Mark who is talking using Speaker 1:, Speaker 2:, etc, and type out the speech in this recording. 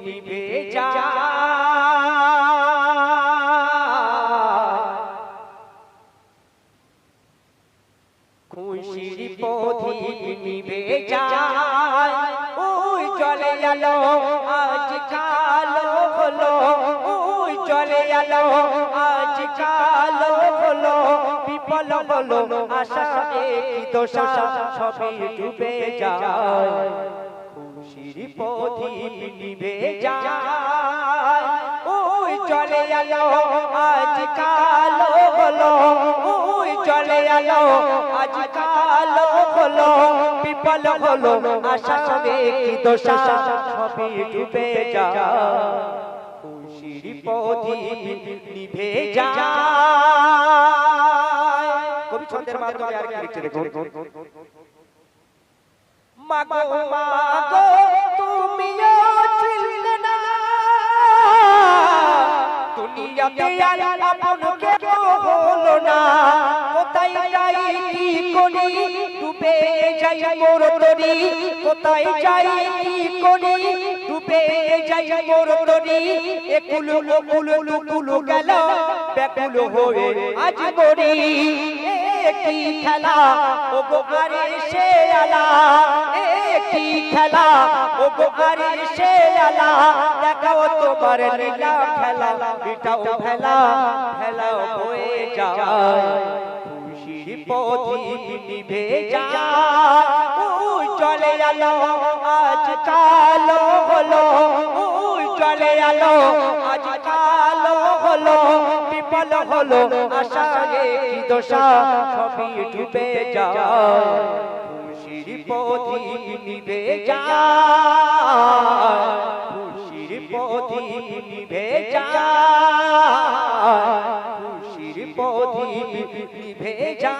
Speaker 1: নিভে যায়, খুশির প্রদীপ নিভে যায়, ওই চলে গেল আজ কালো হলো, ওই চলে গেল আজ কালো হলো, বিফল হলো আশা একই দশা সবই ডুবে যায়, খুশির প্রদীপ নিভে যায়, ওই চলে গেল আজ কালো হলো, ওই চলে গেল আজ কালো হলো, বিফল হলো আশা একই দশা সবই ডুবে যায়, খুশির প্রদীপ নিভে যায়। কবি ছন্দের মাধ্যমে আর কি লিখছে দেখুন, মাগো মাগো তুমিও ছিলে না দুনিয়াতে, আর আপন কেউ হলো না, কোথায় যাই কি করি ডুবে যাই মোর তরি, কোথায় যাই কি করি ডুবে যাই মোর তরি, একুল কুল কুল গেল ব্যাকুল হয়ে আজ মরি, কি খেলা ও গো আরে সে আলা, কি খেলা ও গো আরে সে আলা, দেখাও তোমার লীলা খেলা, এটাও খেলা খেলা হয়ে যায়, খুশির প্রদীপ নিভে যায়, ওই চলে গেল আজ কালো হলো, ওই চলে গেল আজ কালো হলো, বিফল হলো আশা একই দশা সবই ডুবে যায়, খুশির প্রদীপ নিভে যায়, খুশির প্রদীপ নিভে যায়, খুশির প্রদীপ নিভে যায়।